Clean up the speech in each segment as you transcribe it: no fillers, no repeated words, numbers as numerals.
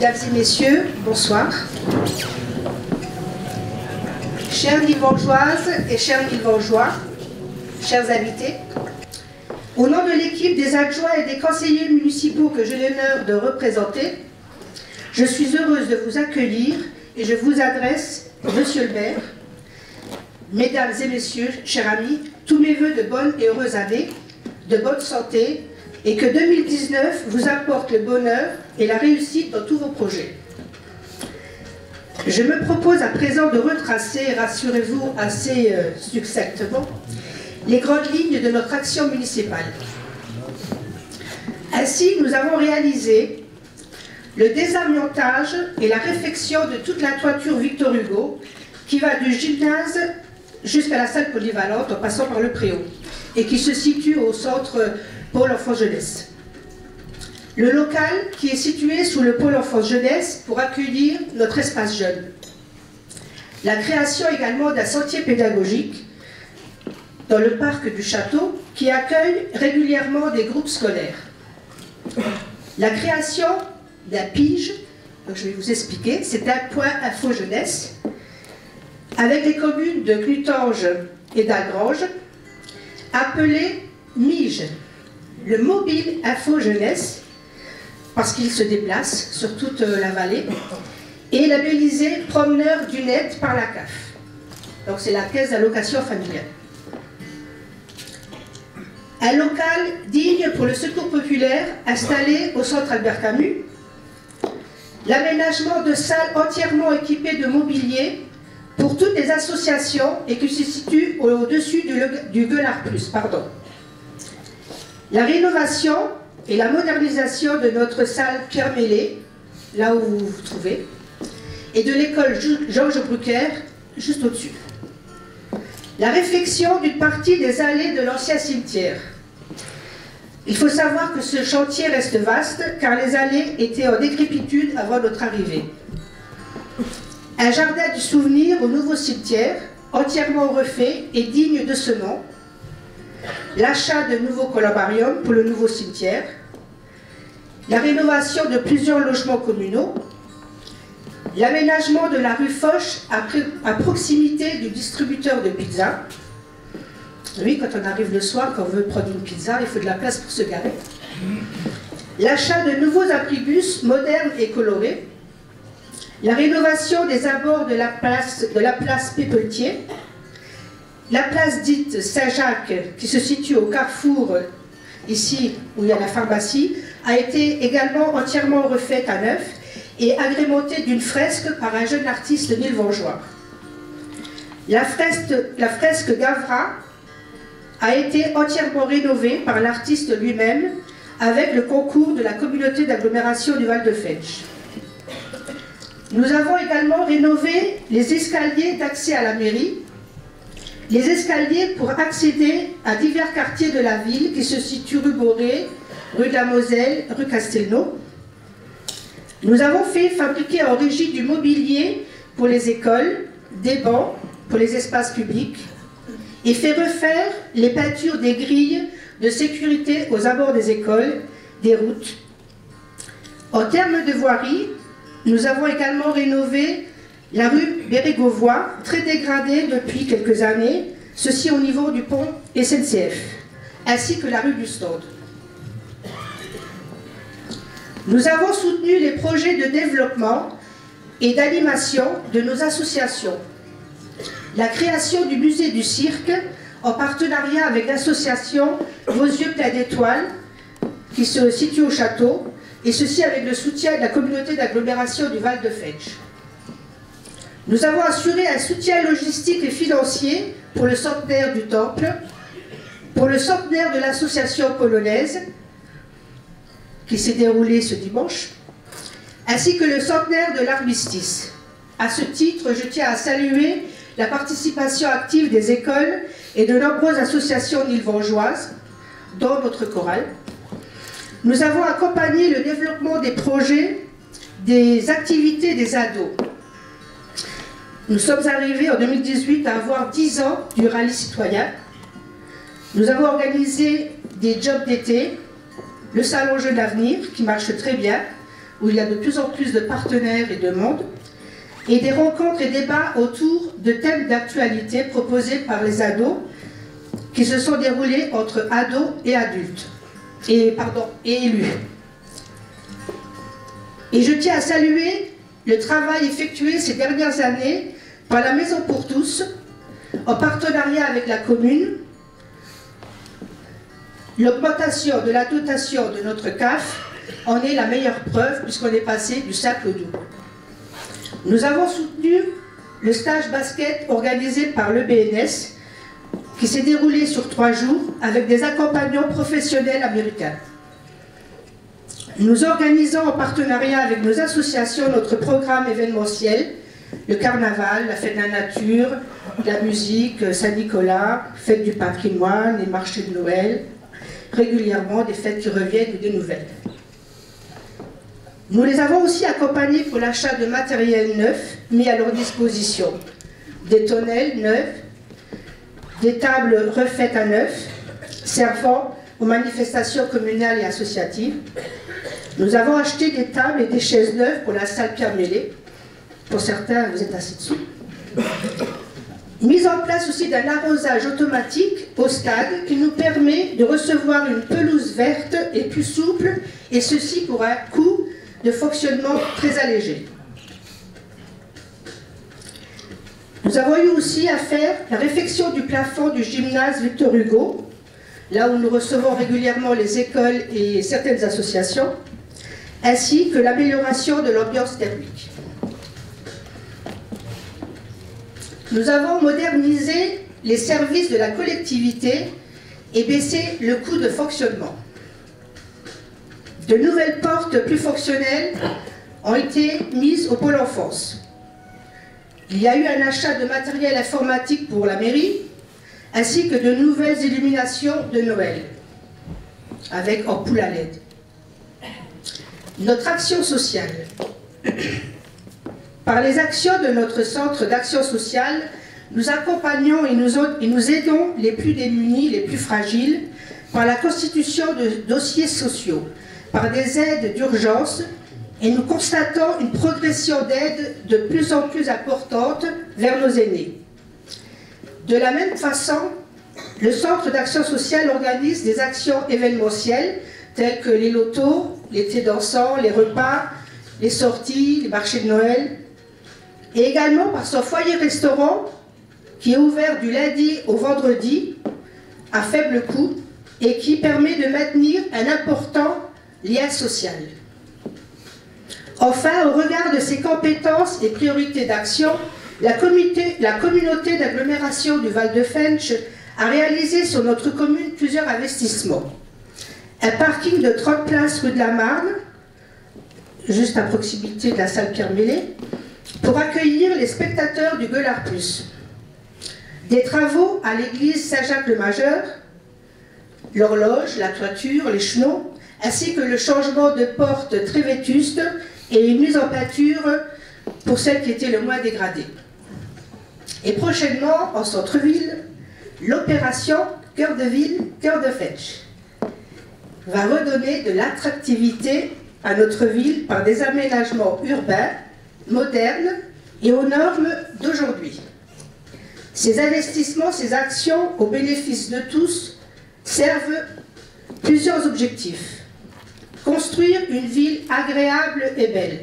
Mesdames et messieurs, bonsoir. Chères Livangeoises et chers Livangeois, chers invités, au nom de l'équipe des adjoints et des conseillers municipaux que j'ai l'honneur de représenter, je suis heureuse de vous accueillir et je vous adresse, Monsieur le maire, Mesdames et messieurs, chers amis, tous mes voeux de bonne et heureuse année, de bonne santé, et que 2019 vous apporte le bonheur et la réussite dans tous vos projets. Je me propose à présent de retracer, rassurez-vous assez succinctement, les grandes lignes de notre action municipale. Ainsi, nous avons réalisé le désamiantage et la réfection de toute la toiture Victor Hugo, qui va du gymnase jusqu'à la salle polyvalente en passant par le préau, et qui se situe au centre Pôle Enfance-Jeunesse. Le local qui est situé sous le Pôle Enfance-Jeunesse pour accueillir notre espace jeune. La création également d'un sentier pédagogique dans le parc du château qui accueille régulièrement des groupes scolaires. La création d'un PIGE, donc je vais vous expliquer, c'est un point info jeunesse, avec les communes de Clutange et d'Algrange, appelé MIGE, le mobile info jeunesse, parce qu'il se déplace sur toute la vallée, et labellisé promeneur du net par la CAF. Donc c'est la caisse d'allocation familiale. Un local digne pour le secours populaire installé au centre Albert Camus, l'aménagement de salles entièrement équipées de mobilier pour toutes les associations et qui se situe au-dessus du Gueulard Plus. La rénovation et la modernisation de notre salle Pierre Mélé, là où vous vous trouvez, et de l'école Georges Brucker, juste au-dessus. La réfection d'une partie des allées de l'ancien cimetière. Il faut savoir que ce chantier reste vaste, car les allées étaient en décrépitude avant notre arrivée. Un jardin du souvenir au nouveau cimetière, entièrement refait et digne de ce nom. L'achat de nouveaux columbariums pour le nouveau cimetière. La rénovation de plusieurs logements communaux. L'aménagement de la rue Foch à proximité du distributeur de pizza. Oui, quand on arrive le soir, quand on veut prendre une pizza, il faut de la place pour se garer. L'achat de nouveaux abribus modernes et colorés. La rénovation des abords de la place Pépeletier. La place dite Saint-Jacques, qui se situe au carrefour, ici où il y a la pharmacie, a été également entièrement refaite à neuf et agrémentée d'une fresque par un jeune artiste livangeois. La fresque Gavra a été entièrement rénovée par l'artiste lui-même avec le concours de la communauté d'agglomération du Val-de-Fensch. Nous avons également rénové les escaliers d'accès à la mairie, les escaliers pour accéder à divers quartiers de la ville qui se situent rue Boré, rue de la Moselle, rue Castelnau. Nous avons fait fabriquer en régie du mobilier pour les écoles, des bancs pour les espaces publics et fait refaire les peintures des grilles de sécurité aux abords des écoles, des routes. En termes de voirie, nous avons également rénové la rue Bérégovois, très dégradée depuis quelques années, ceci au niveau du pont SNCF, ainsi que la rue du Stand. Nous avons soutenu les projets de développement et d'animation de nos associations. La création du musée du cirque, en partenariat avec l'association Vos yeux pleins d'étoiles, qui se situe au château, et ceci avec le soutien de la communauté d'agglomération du Val-de-Fensch. Nous avons assuré un soutien logistique et financier pour le centenaire du Temple, pour le centenaire de l'association polonaise, qui s'est déroulé ce dimanche, ainsi que le centenaire de l'armistice. À ce titre, je tiens à saluer la participation active des écoles et de nombreuses associations livangeoises, dont notre chorale. Nous avons accompagné le développement des projets, des activités des ados. Nous sommes arrivés en 2018 à avoir 10 ans du rallye citoyen. Nous avons organisé des jobs d'été, le salon Jeunes d'Avenir, qui marche très bien, où il y a de plus en plus de partenaires et de monde, et des rencontres et débats autour de thèmes d'actualité proposés par les ados qui se sont déroulés entre ados et adultes, et élus. Et je tiens à saluer le travail effectué ces dernières années par la Maison pour tous, en partenariat avec la commune. L'augmentation de la dotation de notre CAF en est la meilleure preuve, puisqu'on est passé du simple au double. Nous avons soutenu le stage basket organisé par le BNS, qui s'est déroulé sur 3 jours avec des accompagnants professionnels américains. Nous organisons en partenariat avec nos associations notre programme événementiel, le carnaval, la fête de la nature, la musique, Saint-Nicolas, fête du patrimoine, les marchés de Noël, régulièrement des fêtes qui reviennent ou des nouvelles. Nous les avons aussi accompagnés pour l'achat de matériel neuf mis à leur disposition. Des tonnelles neuves, des tables refaites à neuf, servant aux manifestations communales et associatives. Nous avons acheté des tables et des chaises neuves pour la salle Pierre Mêlé. Pour certains, vous êtes assis dessous. Mise en place aussi d'un arrosage automatique au stade qui nous permet de recevoir une pelouse verte et plus souple, et ceci pour un coût de fonctionnement très allégé. Nous avons eu aussi à faire la réfection du plafond du gymnase Victor Hugo, là où nous recevons régulièrement les écoles et certaines associations, ainsi que l'amélioration de l'ambiance thermique. Nous avons modernisé les services de la collectivité et baissé le coût de fonctionnement. De nouvelles portes plus fonctionnelles ont été mises au pôle enfance. Il y a eu un achat de matériel informatique pour la mairie, ainsi que de nouvelles illuminations de Noël, avec ampoule à LED. Notre action sociale. Par les actions de notre centre d'action sociale, nous accompagnons et nous aidons les plus démunis, les plus fragiles, par la constitution de dossiers sociaux, par des aides d'urgence, et nous constatons une progression d'aide de plus en plus importante vers nos aînés. De la même façon, le centre d'action sociale organise des actions événementielles telles que les lotos, les thés dansants, les repas, les sorties, les marchés de Noël, et également par son foyer-restaurant qui est ouvert du lundi au vendredi à faible coût et qui permet de maintenir un important lien social. Enfin, au regard de ses compétences et priorités d'action, la communauté d'agglomération du Val-de-Fensch a réalisé sur notre commune plusieurs investissements. Un parking de 30 places rue de la Marne, juste à proximité de la salle Pierre Mêlé, pour accueillir les spectateurs du Gueulard Plus. Des travaux à l'église Saint-Jacques-le-Majeur, l'horloge, la toiture, les chenaux, ainsi que le changement de porte très vétuste et une mise en peinture pour celles qui étaient le moins dégradées. Et prochainement, en centre-ville, l'opération Cœur de Ville, Cœur de Fensch va redonner de l'attractivité à notre ville par des aménagements urbains, modernes et aux normes d'aujourd'hui. Ces investissements, ces actions au bénéfice de tous servent plusieurs objectifs. Construire une ville agréable et belle,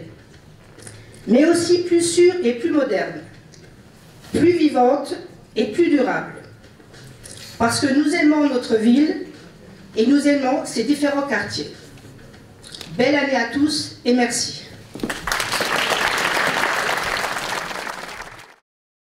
mais aussi plus sûre et plus moderne, plus vivante et plus durable. Parce que nous aimons notre ville et nous aimons ses différents quartiers. Belle année à tous et merci.